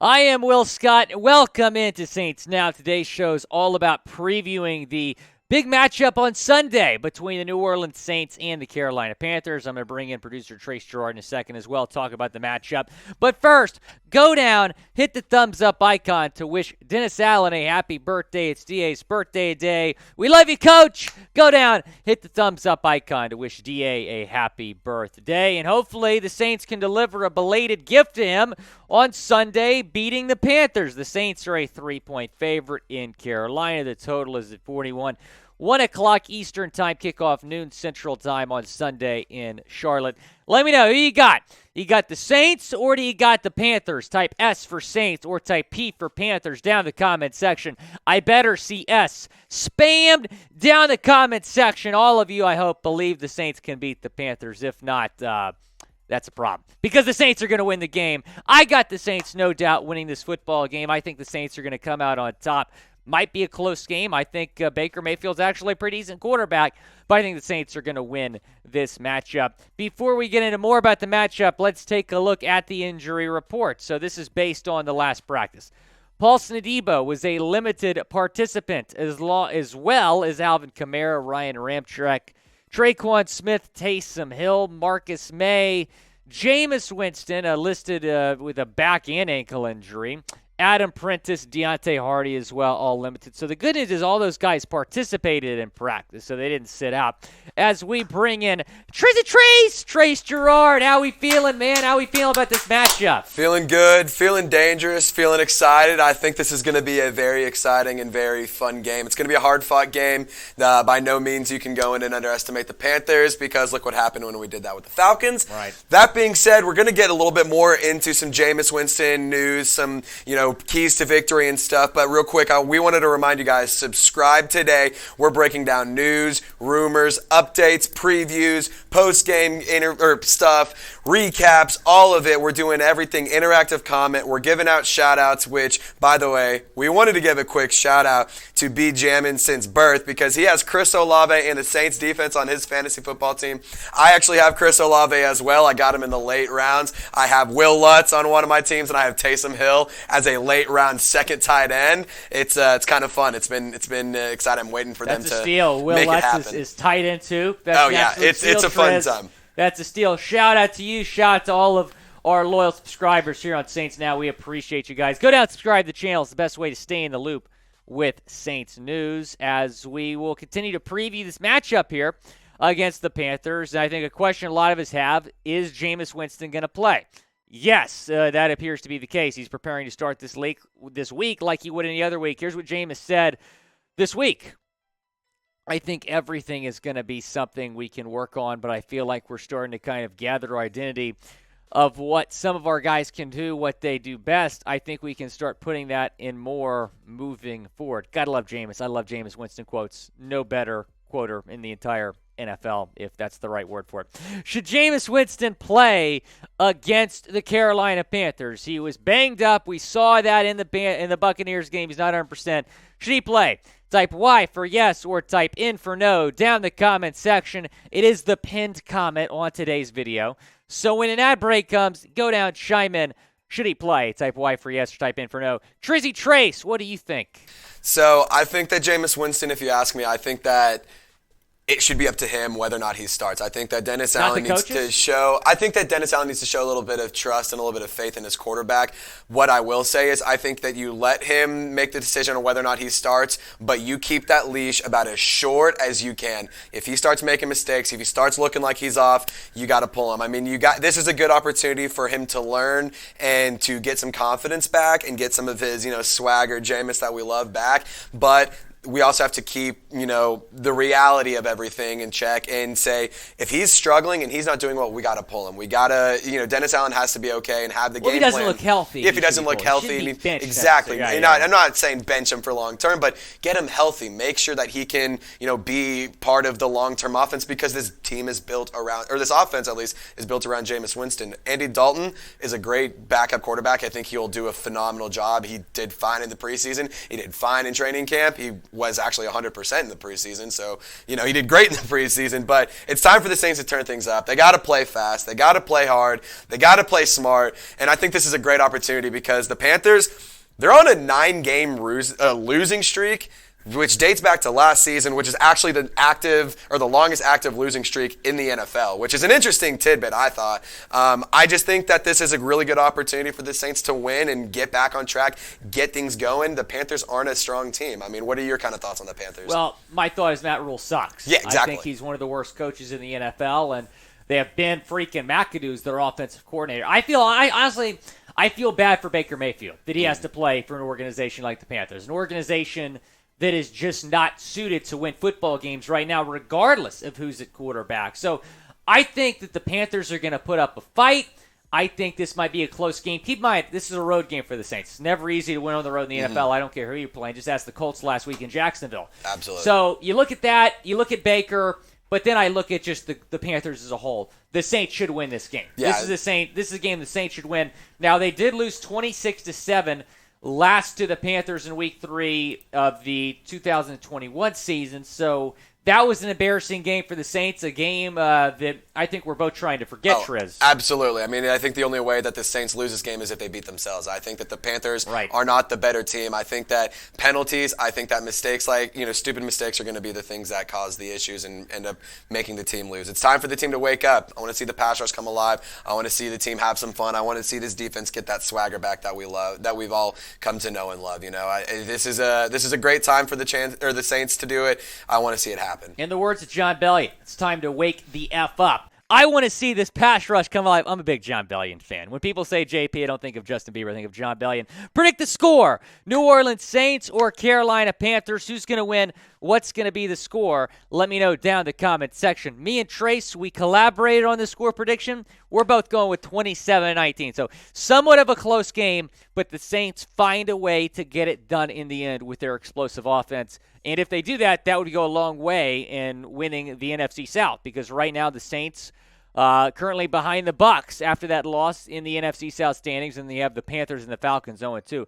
I am Will Scott. Welcome into Saints Now. Today's show is all about previewing the big matchup on Sunday between the New Orleans Saints and the Carolina Panthers. I'm going to bring in producer Trace Gerard in a second as well, talk about the matchup. But first, go down, hit the thumbs up icon to wish Dennis Allen a happy birthday. It's DA's birthday today. We love you, Coach. Go down, hit the thumbs up icon to wish DA a happy birthday. And hopefully the Saints can deliver a belated gift to him on Sunday, beating the Panthers. The Saints are a 3-point favorite in Carolina. The total is at 41. 1 o'clock Eastern Time, kickoff noon Central Time on Sunday in Charlotte. Let me know, who you got? You got the Saints or do you got the Panthers? Type S for Saints or type P for Panthers down in the comment section. I better see S spammed down the comment section. All of you, I hope, believe the Saints can beat the Panthers. If not, that's a problem because the Saints are going to win the game. I got the Saints, no doubt, winning this football game. I think the Saints are going to come out on top. Might be a close game. I think Baker Mayfield's actually a pretty decent quarterback, but I think the Saints are going to win this matchup. Before we get into more about the matchup, let's take a look at the injury report. So this is based on the last practice. Paulson Adebo was a limited participant, as well as Alvin Kamara, Ryan Ramczyk, Traquan Smith, Taysom Hill, Marcus May, Jameis Winston, listed with a back and ankle injury. Adam Prentice, Deontay Hardy as well, all limited. So the good news is all those guys participated in practice, so they didn't sit out. As we bring in Trace Gerard. How we feeling, man? How we feeling about this matchup? Feeling good, feeling dangerous, feeling excited. I think this is going to be a very exciting and very fun game. It's going to be a hard-fought game. By no means you can go in and underestimate the Panthers because look what happened when we did that with the Falcons. Right. That being said, we're going to get a little bit more into some Jameis Winston news, some, keys to victory and stuff. But real quick, we wanted to remind you guys, subscribe today. We're breaking down news, rumors, updates, previews, post-game stuff, recaps, all of it. We're doing everything, interactive comment. We're giving out shout-outs, which, by the way, we wanted to give a quick shout-out to B. Jammin since birth because he has Chris Olave and the Saints defense on his fantasy football team. I actually have Chris Olave as well. I got him in the late rounds. I have Will Lutz on one of my teams, and I have Taysom Hill as a late round second tight end. It's kind of fun. It's been exciting. I'm waiting for them to That's a steal. Will make it Lutz happen. is tight end too. It's a fun time. That's a steal. Shout out to you. Shout out to all of our loyal subscribers here on Saints Now. We appreciate you guys. Go down and subscribe to the channel. It's the best way to stay in the loop with Saints news as we will continue to preview this matchup here against the Panthers. And I think a question a lot of us have is Jameis Winston going to play? Yes, that appears to be the case. He's preparing to start this week like he would any other week. Here's what Jameis said this week. I think everything is going to be something we can work on, but I feel like we're starting to kind of gather our identity of what some of our guys can do, what they do best. I think we can start putting that in more moving forward. Gotta love Jameis. I love Jameis Winston quotes. No better quoter in the entire NFL, if that's the right word for it. Should Jameis Winston play against the Carolina Panthers? He was banged up. We saw that in the Buccaneers game. He's not 100%. Should he play? Type Y for yes or type N for no down the comment section. It is the pinned comment on today's video. So when an ad break comes, go down, chime in. Should he play? Type Y for yes or type N for no. Trizzy Trace, what do you think? So I think that Jameis Winston, if you ask me, I think that it should be up to him whether or not he starts. I think that Dennis Allen needs to show a little bit of trust and a little bit of faith in his quarterback. What I will say is I think that you let him make the decision on whether or not he starts, but you keep that leash about as short as you can. If he starts making mistakes, if he starts looking like he's off, you got to pull him. I mean, this is a good opportunity for him to learn and to get some confidence back and get some of his, swagger, Jameis that we love back. But we also have to keep, the reality of everything in check and say, if he's struggling and he's not doing well, we got to pull him. We got to, Dennis Allen has to be okay and have the game plan. If he doesn't look healthy. If he doesn't look healthy. Exactly. I'm not saying bench him for long term, but get him healthy. Make sure that he can, be part of the long-term offense because this team is built around, or this offense at least, is built around Jameis Winston. Andy Dalton is a great backup quarterback. I think he'll do a phenomenal job. He did fine in the preseason. He did fine in training camp. He was actually 100% in the preseason. So, he did great in the preseason. But it's time for the Saints to turn things up. They got to play fast. They got to play hard. They got to play smart. And I think this is a great opportunity because the Panthers, they're on a 9-game losing streak, which dates back to last season, which is actually the longest active losing streak in the NFL, which is an interesting tidbit, I thought. I just think that this is a really good opportunity for the Saints to win and get back on track, get things going. The Panthers aren't a strong team. I mean, what are your kind of thoughts on the Panthers? Well, my thought is Matt Rhule sucks. Yeah, exactly. I think he's one of the worst coaches in the NFL, and they have Ben freaking McAdoo's their offensive coordinator. I feel bad for Baker Mayfield that he has to play for an organization like the Panthers, an organization that is just not suited to win football games right now, regardless of who's at quarterback. So I think that the Panthers are going to put up a fight. I think this might be a close game. Keep in mind, this is a road game for the Saints. It's never easy to win on the road in the NFL. I don't care who you're playing. Just ask the Colts last week in Jacksonville. Absolutely. So you look at that, you look at Baker, but then I look at just the Panthers as a whole. The Saints should win this game. Yeah. This is a game the Saints should win. Now, they did lose 26-7 last to the Panthers in Week 3 of the 2021 season. So that was an embarrassing game for the Saints, a game that I think we're both trying to forget, Triz. Absolutely. I mean, I think the only way that the Saints lose this game is if they beat themselves. I think that the Panthers are not the better team. I think that penalties, I think that mistakes stupid mistakes are going to be the things that cause the issues and end up making the team lose. It's time for the team to wake up. I want to see the pass rush come alive. I want to see the team have some fun. I want to see this defense get that swagger back that we love, that we've all come to know and love. This is a great time for the Saints to do it. I want to see it happen. In the words of John Bellion, it's time to wake the F up. I want to see this pass rush come alive. I'm a big John Bellion fan. When people say JP, I don't think of Justin Bieber. I think of John Bellion. Predict the score. New Orleans Saints or Carolina Panthers. Who's going to win? What's going to be the score? Let me know down in the comment section. Me and Trace, we collaborated on the score prediction. We're both going with 27-19. So somewhat of a close game, but the Saints find a way to get it done in the end with their explosive offense. And if they do that, that would go a long way in winning the NFC South, because right now the Saints currently behind the Bucs after that loss in the NFC South standings, and they have the Panthers and the Falcons 0-2.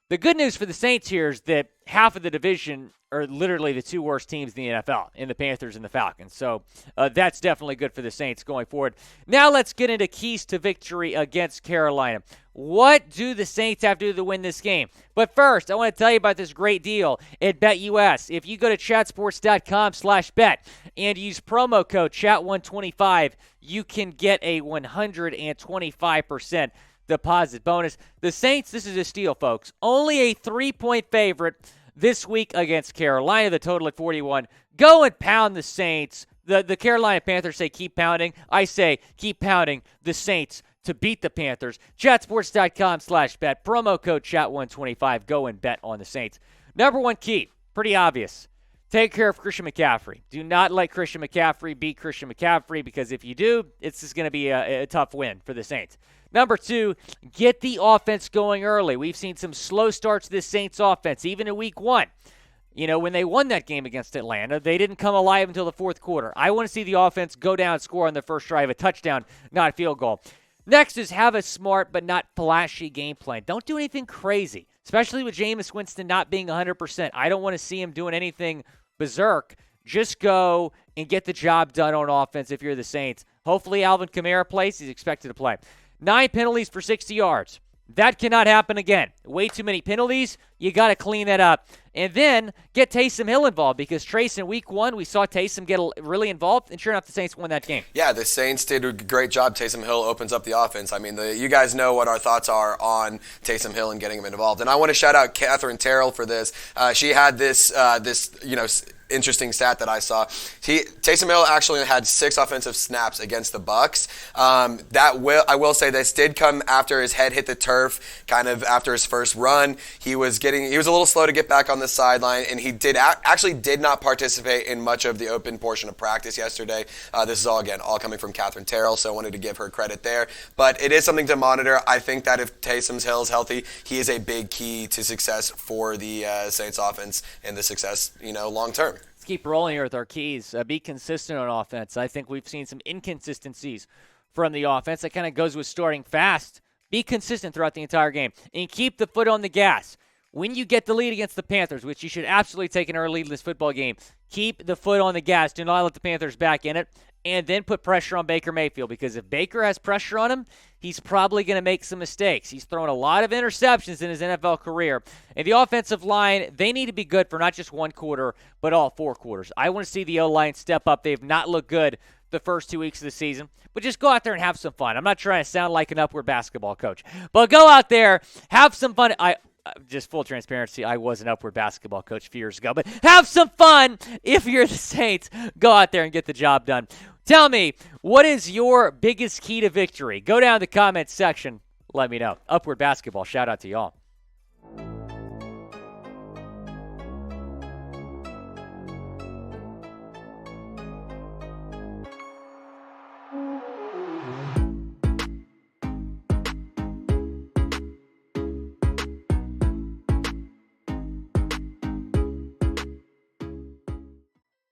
The good news for the Saints here is that half of the division are literally the two worst teams in the NFL, in the Panthers and the Falcons. So that's definitely good for the Saints going forward. Now let's get into keys to victory against Carolina. What do the Saints have to do to win this game? But first, I want to tell you about this great deal at BetUS. If you go to chatsports.com/bet and use promo code CHAT125, you can get a 125% deposit bonus. The Saints, this is a steal, folks. Only a 3-point favorite this week against Carolina, the total at 41. Go and pound the Saints. The Carolina Panthers say keep pounding. I say keep pounding the Saints to beat the Panthers. Chatsports.com/bet. Promo code CHAT125. Go and bet on the Saints. Number one key, pretty obvious. Take care of Christian McCaffrey. Do not let Christian McCaffrey beat Christian McCaffrey, because if you do, it's just going to be a tough win for the Saints. Number two, get the offense going early. We've seen some slow starts to this Saints offense, even in week 1. When they won that game against Atlanta, they didn't come alive until the fourth quarter. I want to see the offense go down and score on the first drive, a touchdown, not a field goal. Next is have a smart but not flashy game plan. Don't do anything crazy, especially with Jameis Winston not being 100%. I don't want to see him doing anything berserk. Just go and get the job done on offense if you're the Saints. Hopefully Alvin Kamara plays. He's expected to play. 9 penalties for 60 yards. That cannot happen again. Way too many penalties. You got to clean that up. And then get Taysom Hill involved, because Trace, in week 1, we saw Taysom get really involved, and sure enough, the Saints won that game. Yeah, the Saints did a great job. Taysom Hill opens up the offense. I mean, you guys know what our thoughts are on Taysom Hill and getting him involved. And I want to shout out Catherine Terrell for this. She had this interesting stat that I saw. Taysom Hill actually had 6 offensive snaps against the Bucs. I will say this did come after his head hit the turf, kind of after his first run. He was a little slow to get back on the sideline, and he did not participate in much of the open portion of practice yesterday. This is all coming from Catherine Terrell, so I wanted to give her credit there. But it is something to monitor. I think that if Taysom Hill is healthy, he is a big key to success for the Saints offense and the success, long term. Let's keep rolling here with our keys. Be consistent on offense. I think we've seen some inconsistencies from the offense. That kind of goes with starting fast. Be consistent throughout the entire game and keep the foot on the gas. when you get the lead against the Panthers, which you should absolutely take an early lead in this football game, keep the foot on the gas. Do not let the Panthers back in it. And then put pressure on Baker Mayfield, because if Baker has pressure on him, he's probably going to make some mistakes. He's thrown a lot of interceptions in his NFL career. And the offensive line, they need to be good for not just one quarter, but all 4 quarters. I want to see the O-line step up. They've not looked good the first 2 weeks of the season, but just go out there and have some fun. I'm not trying to sound like an upward basketball coach, but go out there, have some fun. Just full transparency, I was an upward basketball coach a few years ago, but have some fun if you're the Saints. Go out there and get the job done. Tell me, what is your biggest key to victory? Go down in the comments section. Let me know. Upward basketball. Shout out to y'all.